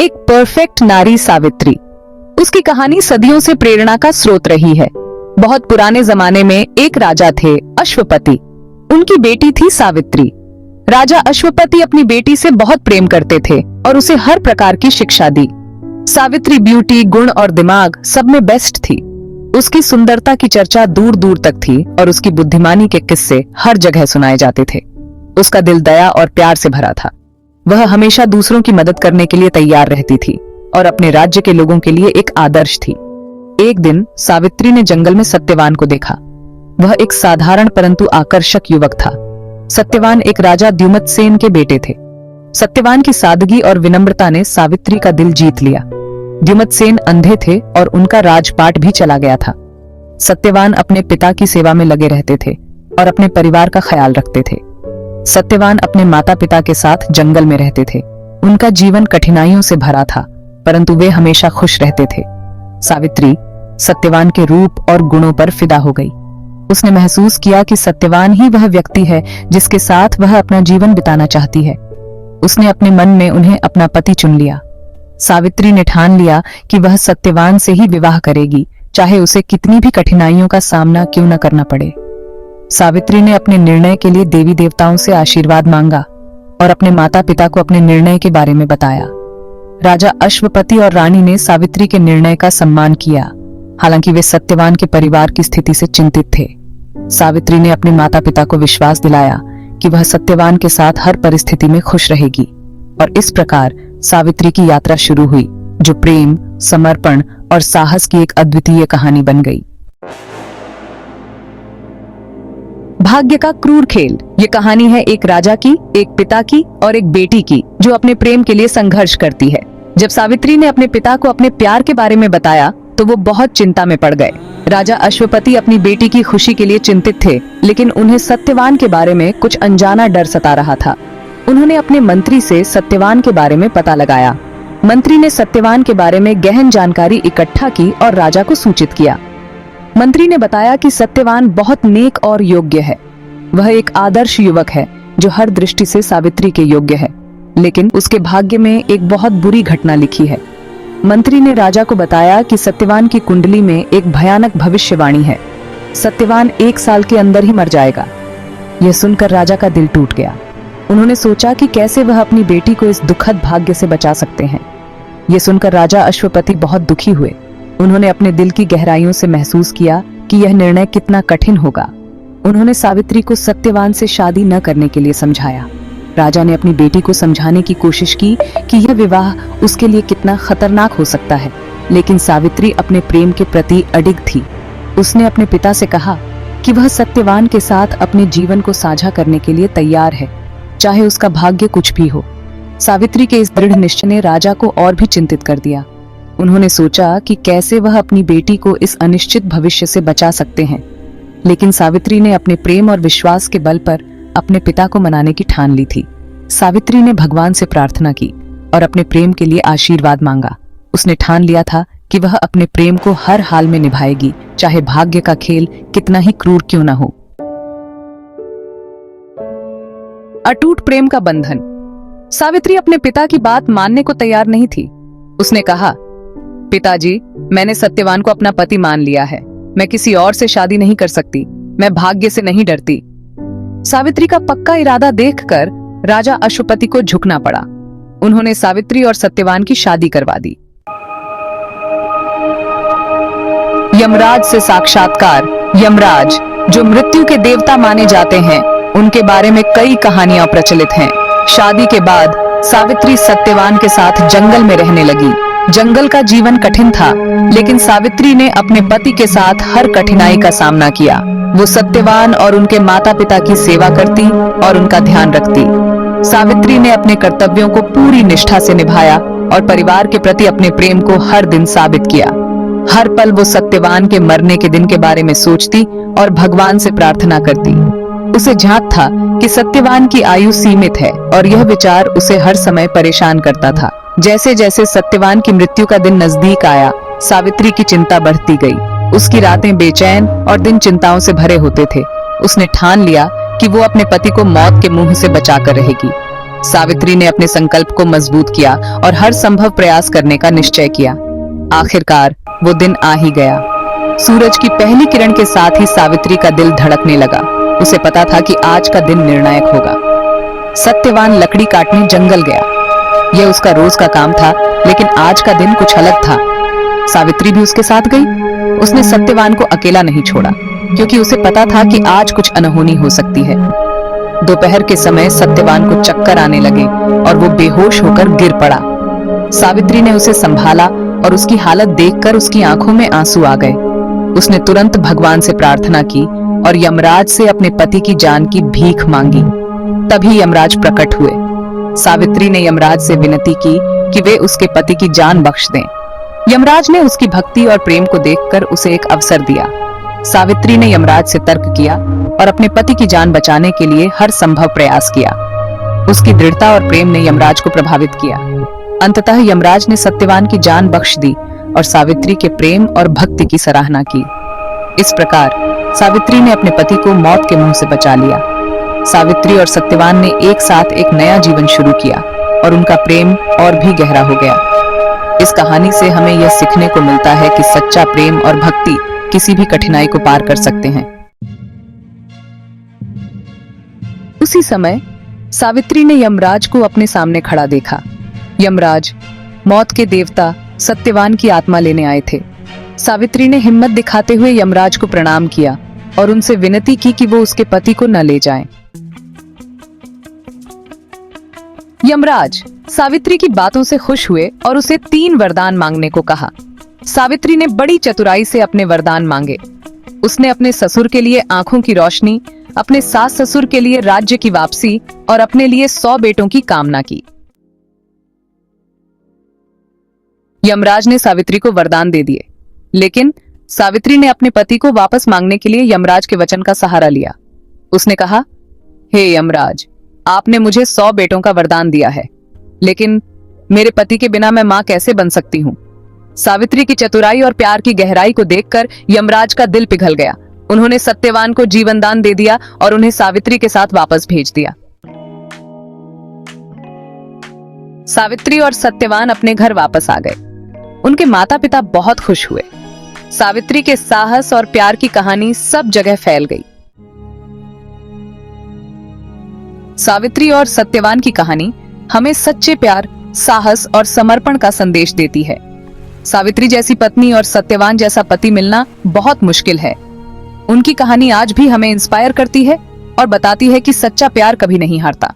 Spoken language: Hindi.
एक परफेक्ट नारी सावित्री। उसकी कहानी सदियों से प्रेरणा का स्रोत रही है। बहुत पुराने जमाने में एक राजा थे, अश्वपति। उनकी बेटी थी सावित्री। राजा अश्वपति अपनी बेटी से बहुत प्रेम करते थे और उसे हर प्रकार की शिक्षा दी। सावित्री ब्यूटी, गुण और दिमाग सब में बेस्ट थी। उसकी सुंदरता की चर्चा दूर दूर तक थी और उसकी बुद्धिमानी के किस्से हर जगह सुनाए जाते थे। उसका दिल दया और प्यार से भरा था। वह हमेशा दूसरों की मदद करने के लिए तैयार रहती थी और अपने राज्य के लोगों के लिए एक आदर्श थी। एक दिन सावित्री ने जंगल में सत्यवान को देखा। वह एक साधारण परंतु आकर्षक युवक था। सत्यवान एक राजा द्युमत्सेन के बेटे थे। सत्यवान की सादगी और विनम्रता ने सावित्री का दिल जीत लिया। द्युमत्सेन अंधे थे और उनका राजपाट भी चला गया था। सत्यवान अपने पिता की सेवा में लगे रहते थे और अपने परिवार का ख्याल रखते थे। सत्यवान अपने माता पिता के साथ जंगल में रहते थे। उनका जीवन कठिनाइयों से भरा था, परंतु वे हमेशा खुश रहते थे। सावित्री सत्यवान के रूप और गुणों पर फिदा हो गई। उसने महसूस किया कि सत्यवान ही वह व्यक्ति है जिसके साथ वह अपना जीवन बिताना चाहती है। उसने अपने मन में उन्हें अपना पति चुन लिया। सावित्री ने ठान लिया कि वह सत्यवान से ही विवाह करेगी, चाहे उसे कितनी भी कठिनाइयों का सामना क्यों न करना पड़े। सावित्री ने अपने निर्णय के लिए देवी देवताओं से आशीर्वाद मांगा और अपने माता पिता को अपने निर्णय के बारे में बताया। राजा अश्वपति और रानी ने सावित्री के निर्णय का सम्मान किया, हालांकि वे सत्यवान के परिवार की स्थिति से चिंतित थे। सावित्री ने अपने माता पिता को विश्वास दिलाया कि वह सत्यवान के साथ हर परिस्थिति में खुश रहेगी और इस प्रकार सावित्री की यात्रा शुरू हुई, जो प्रेम, समर्पण और साहस की एक अद्वितीय कहानी बन गई। भाग्य का क्रूर खेल। ये कहानी है एक राजा की, एक पिता की और एक बेटी की, जो अपने प्रेम के लिए संघर्ष करती है। जब सावित्री ने अपने पिता को अपने प्यार के बारे में बताया तो वो बहुत चिंता में पड़ गए। राजा अश्वपति अपनी बेटी की खुशी के लिए चिंतित थे, लेकिन उन्हें सत्यवान के बारे में कुछ अनजाना डर सता रहा था। उन्होंने अपने मंत्री से सत्यवान के बारे में पता लगाया। मंत्री ने सत्यवान के बारे में गहन जानकारी इकट्ठा की और राजा को सूचित किया। मंत्री ने बताया कि सत्यवान बहुत नेक और योग्य है। वह एक आदर्श युवक है जो हर दृष्टि से सावित्री के योग्य है, लेकिन उसके भाग्य में एक बहुत बुरी घटना लिखी है। मंत्री ने राजा को बताया कि सत्यवान की कुंडली में एक भयानक भविष्यवाणी है। सत्यवान 1 साल के अंदर ही मर जाएगा। यह सुनकर राजा का दिल टूट गया। उन्होंने सोचा कि कैसे वह अपनी बेटी को इस दुखद भाग्य से बचा सकते हैं। यह सुनकर राजा अश्वपति बहुत दुखी हुए। उन्होंने अपने दिल की गहराइयों से महसूस किया कि यह निर्णय कितना कठिन होगा। उन्होंने सावित्री को सत्यवान से शादी न करने के लिए समझाया। राजा ने अपनी बेटी को समझाने की कोशिश की कि यह विवाह उसके लिए कितना खतरनाक हो सकता है, लेकिन सावित्री अपने प्रेम के प्रति अडिग थी। उसने अपने पिता से कहा कि वह सत्यवान के साथ अपने जीवन को साझा करने के लिए तैयार है, चाहे उसका भाग्य कुछ भी हो। सावित्री के इस दृढ़ निश्चय ने राजा को और भी चिंतित कर दिया। उन्होंने सोचा कि कैसे वह अपनी बेटी को इस अनिश्चित भविष्य से बचा सकते हैं, लेकिन सावित्री ने अपने प्रेम और विश्वास के बल पर अपने पिता को मनाने की ठान ली थी। सावित्री ने भगवान से प्रार्थना की और अपने प्रेम के लिए आशीर्वाद मांगा। उसने ठान लिया था कि वह अपने प्रेम को हर हाल में निभाएगी, चाहे भाग्य का खेल कितना ही क्रूर क्यों न हो। अटूट प्रेम का बंधन। सावित्री अपने पिता की बात मानने को तैयार नहीं थी। उसने कहा, पिताजी, मैंने सत्यवान को अपना पति मान लिया है। मैं किसी और से शादी नहीं कर सकती। मैं भाग्य से नहीं डरती। सावित्री का पक्का इरादा देखकर राजा अश्वपति को झुकना पड़ा। उन्होंने सावित्री और सत्यवान की शादी करवा दी। यमराज से साक्षात्कार। यमराज, जो मृत्यु के देवता माने जाते हैं, उनके बारे में कई कहानियां प्रचलित हैं। शादी के बाद सावित्री सत्यवान के साथ जंगल में रहने लगी। जंगल का जीवन कठिन था, लेकिन सावित्री ने अपने पति के साथ हर कठिनाई का सामना किया। वो सत्यवान और उनके माता पिता की सेवा करती और उनका ध्यान रखती। सावित्री ने अपने कर्तव्यों को पूरी निष्ठा से निभाया और परिवार के प्रति अपने प्रेम को हर दिन साबित किया। हर पल वो सत्यवान के मरने के दिन के बारे में सोचती और भगवान से प्रार्थना करती। उसे झांक था कि सत्यवान की आयु सीमित है और यह विचार उसे हर समय परेशान करता था। जैसे जैसे सत्यवान की मृत्यु का दिन नजदीक आया, सावित्री की चिंता बढ़ती गई। उसकी रातें बेचैन और दिन चिंताओं से भरे होते थे। उसने ठान लिया कि वो अपने पति को मौत के मुंह से बचाकर रहेगी। सावित्री ने अपने संकल्प को मजबूत किया और हर संभव प्रयास करने का निश्चय किया। आखिरकार वो दिन आ ही गया। सूरज की पहली किरण के साथ ही सावित्री का दिल धड़कने लगा। उसे पता था कि आज का दिन निर्णायक होगा। सत्यवान लकड़ी काटने जंगल गया। यह उसका रोज का काम था, लेकिन आज का दिन कुछ अलग था। सावित्री भी उसके साथ गई। उसने सत्यवान को अकेला नहीं छोड़ा, क्योंकि उसे पता था कि आज कुछ अनहोनी हो सकती है। दोपहर के समय सत्यवान को चक्कर आने लगे और वो बेहोश होकर गिर पड़ा। सावित्री ने उसे संभाला और उसकी हालत देखकर उसकी आंखों में आंसू आ गए। उसने तुरंत भगवान से प्रार्थना की और यमराज से अपने पति की जान की भीख मांगी। तभी यमराज प्रकट हुए। सावित्री ने यमराज से विनती की कि वे उसके पति की जान बख्श दें। यमराज ने उसकी भक्ति और प्रेम को देखकर उसे एक अवसर दिया। सावित्री ने यमराज से तर्क किया और अपने पति की जान बचाने के लिए हर संभव प्रयास किया। उसकी दृढ़ता और प्रेम ने यमराज को प्रभावित किया। अंततः यमराज ने सत्यवान की जान बख्श दी और सावित्री के प्रेम और भक्ति की सराहना की। इस प्रकार सावित्री ने अपने पति को मौत के मुंह से बचा लिया। सावित्री और सत्यवान ने एक साथ एक नया जीवन शुरू किया और उनका प्रेम और भी गहरा हो गया। इस कहानी से हमें यह सीखने को मिलता है कि सच्चा प्रेम और भक्ति किसी भी कठिनाई को पार कर सकते हैं। उसी समय सावित्री ने यमराज को अपने सामने खड़ा देखा। यमराज, मौत के देवता, सत्यवान की आत्मा लेने आए थे। सावित्री ने हिम्मत दिखाते हुए यमराज को प्रणाम किया और उनसे विनती की कि वो उसके पति को न ले जाएं। यमराज सावित्री की बातों से खुश हुए और उसे 3 वरदान मांगने को कहा। सावित्री ने बड़ी चतुराई से अपने वरदान मांगे। उसने अपने ससुर के लिए आंखों की रोशनी, अपने सास ससुर के लिए राज्य की वापसी और अपने लिए 100 बेटों की कामना की। यमराज ने सावित्री को वरदान दे दिए, लेकिन सावित्री ने अपने पति को वापस मांगने के लिए यमराज के वचन का सहारा लिया। उसने कहा, हे यमराज, आपने मुझे 100 बेटों का वरदान दिया है, लेकिन मेरे पति के बिना मैं मां कैसे बन सकती हूँ? सावित्री की चतुराई और प्यार की गहराई को देखकर यमराज का दिल पिघल गया। उन्होंने सत्यवान को जीवन दान दे दिया और उन्हें सावित्री के साथ वापस भेज दिया। सावित्री और सत्यवान अपने घर वापस आ गए। उनके माता पिता बहुत खुश हुए। सावित्री के साहस और प्यार की कहानी सब जगह फैल गई। सावित्री और सत्यवान की कहानी हमें सच्चे प्यार, साहस और समर्पण का संदेश देती है। सावित्री जैसी पत्नी और सत्यवान जैसा पति मिलना बहुत मुश्किल है। उनकी कहानी आज भी हमें इंस्पायर करती है और बताती है कि सच्चा प्यार कभी नहीं हारता।